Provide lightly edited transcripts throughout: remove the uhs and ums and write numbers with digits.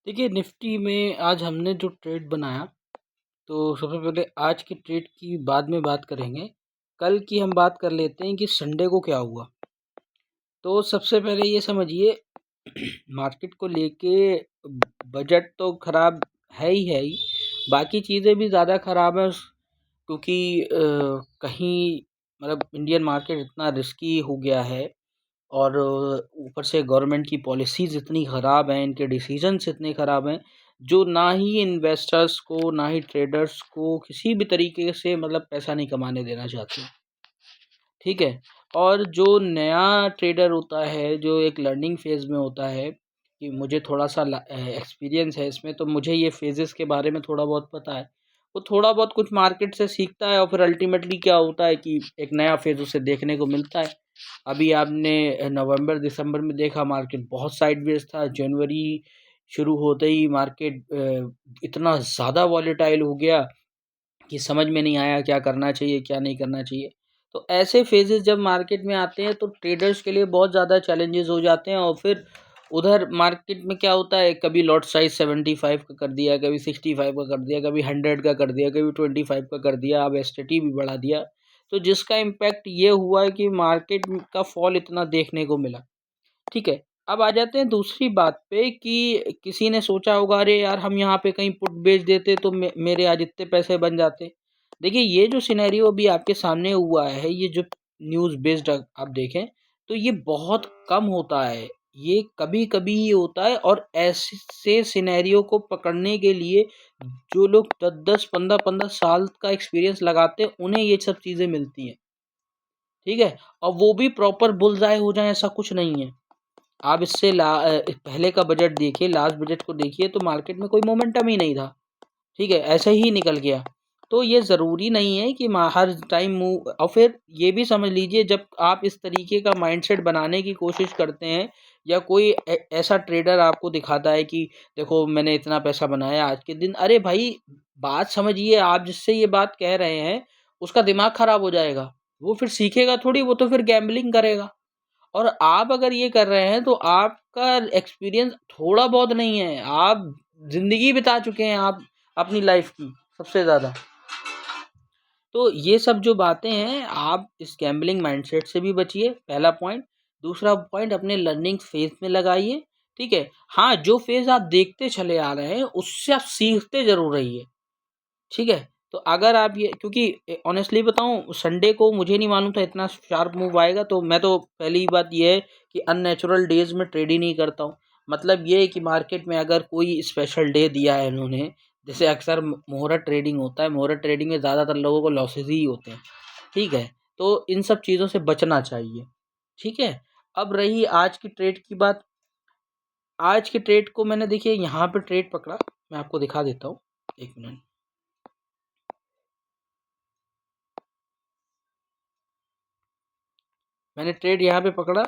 देखिए निफ्टी में आज हमने जो ट्रेड बनाया, तो सबसे पहले आज की ट्रेड की बाद में बात करेंगे। कल की हम बात कर लेते हैं कि संडे को क्या हुआ। तो सबसे पहले ये समझिए मार्केट को लेके बजट तो खराब है ही, बाकी चीज़ें भी ज़्यादा खराब है क्योंकि कहीं मतलब इंडियन मार्केट इतना रिस्की हो गया है और ऊपर से गवर्नमेंट की पॉलिसीज़ इतनी ख़राब हैं, इनके डिसीजंस इतने ख़राब हैं, जो ना ही इन्वेस्टर्स को, ना ही ट्रेडर्स को किसी भी तरीके से मतलब पैसा नहीं कमाने देना चाहते। ठीक है? और जो नया ट्रेडर होता है, जो एक लर्निंग फ़ेज़ में होता है कि मुझे थोड़ा-सा एक्सपीरियंस है इसमें, तो मुझे ये फ़ेज़ेस के बारे में थोड़ा बहुत पता है। वो थोड़ा बहुत कुछ मार्केट से सीखता है और फिर अल्टीमेटली क्या होता है कि एक नया फ़ेज़ उसे देखने को मिलता है। अभी आपने नवंबर-दिसंबर में देखा मार्केट बहुत साइडवेज़ था। जनवरी शुरू होते ही मार्केट इतना ज़्यादा वॉलेटाइल हो गया कि समझ में नहीं आया क्या करना चाहिए, क्या नहीं करना चाहिए। तो ऐसे फ़ेज़ेस जब मार्केट में आते हैं तो ट्रेडर्स के लिए बहुत ज़्यादा चैलेंजेस हो जाते हैं और फिर उधर मार्केट में क्या होता है, कभी लॉट साइज़ 75 का कर दिया, कभी 65 का कर दिया, कभी 100 का कर दिया, कभी 25 का कर दिया, अब एसटीटी भी बढ़ा दिया। तो जिसका इम्पैक्ट ये हुआ है कि मार्केट का फ़ॉल इतना देखने को मिला। ठीक है, अब आ जाते हैं दूसरी बात पे कि किसी ने सोचा होगा अरे यार हम यहाँ पे कहीं पुट बेच देते तो मेरे आज इतने पैसे बन जाते। देखिए ये जो सिनेरियो अभी आपके सामने हुआ है, ये जो न्यूज़ बेस्ड आप देखें तो ये बहुत कम होता है। ये कभी-कभी ही होता है और ऐसे सिनेरियो को पकड़ने के लिए जो लोग 10-10, 15-15 साल का एक्सपीरियंस लगाते हैं, उन्हें ये सब चीज़ें मिलती हैं। ठीक है? और वो भी प्रॉपर बुल्स आय हो जाएँ ऐसा कुछ नहीं है। आप इससे पहले का बजट देखिए, लास्ट बजट को देखिए तो मार्केट में कोई मोमेंटम ही नहीं था, ठीक है? ऐसे ही निकल गया। तो ये ज़रूरी नहीं है कि हर टाइम मूव और फिर ये भी समझ लीजिए जब आप इस तरीके का माइंडसेट बनाने की कोशिश करते हैं या कोई ऐसा ट्रेडर आपको दिखाता है कि देखो मैंने इतना पैसा बनाया आज के दिन, अरे भाई बात समझिए, आप जिससे ये बात कह रहे हैं, उसका दिमाग खराब हो जाएगा। वो फिर सीखेगा थोड़ी, वो तो फिर गैम्बलिंग करेगा। और आप अगर ये कर रहे हैं तो आपका एक्सपीरियंस थोड़ा बहुत नहीं है, आप ज़िंदगी बिता चुके हैं आप अपनी लाइफ की सबसे ज़्यादा। तो ये सब जो बातें हैं आप इस गैम्बलिंग माइंडसेट से भी बचिए, पहला पॉइंट। दूसरा पॉइंट अपने लर्निंग फेज़ में लगाइए, ठीक है? हाँ, जो फेज़ आप देखते चले आ रहे हैं उससे आप सीखते ज़रूर रहिए। ठीक है? तो अगर आप ये क्योंकि ऑनेस्टली बताऊँ संडे को मुझे नहीं मालूम था इतना शार्प मूव आएगा, तो मैं तो पहली बात ये है कि अननेचुरल डेज़ में ट्रेड ही नहीं करता हूँ। मतलब ये है कि मार्केट में अगर कोई स्पेशल डे दिया है इन्होंने, जैसे अक्सर मुहूर्त ट्रेडिंग होता है, मुहूर्त ट्रेडिंग में ज़्यादातर लोगों को लॉसेस ही होते हैं। ठीक है? तो इन सब चीज़ों से बचना चाहिए। ठीक है? अब रही आज की ट्रेड की बात, आज की ट्रेड को मैंने देखिए यहाँ पे ट्रेड पकड़ा, मैं आपको दिखा देता हूँ। 1 मिनट। मैंने ट्रेड यहाँ पे पकड़ा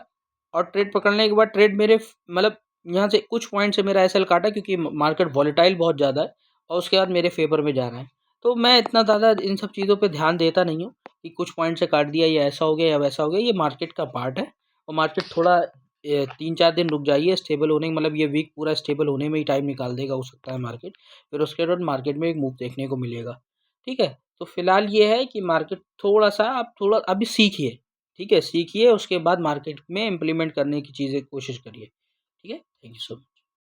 और ट्रेड पकड़ने के बाद ट्रेड मेरे मतलब यहाँ से कुछ पॉइंट से मेरा एसएल काटा क्योंकि मार्केट वॉलेटाइल बहुत ज़्यादा है और उसके बाद मेरे फेवर में जा रहा है। तो मैं इतना ज़्यादा इन सब चीज़ों पे ध्यान देता नहीं हूँ कि कुछ पॉइंट से काट दिया या ऐसा हो गया या वैसा हो गया, ये मार्केट का पार्ट है। और मार्केट थोड़ा 3-4 दिन रुक जाइए स्टेबल होने मतलब ये वीक पूरा स्टेबल होने में ही टाइम निकाल देगा हो सकता है मार्केट, फिर उसके बाद मार्केट में एक मूव देखने को मिलेगा। ठीक है? तो फिलहाल ये है कि मार्केट थोड़ा-सा आप थोड़ा अभी सीखिए। ठीक है? सीखिए उसके बाद मार्केट में इम्प्लीमेंट करने की चीज़ें कोशिश करिए। ठीक है? Thank you so much.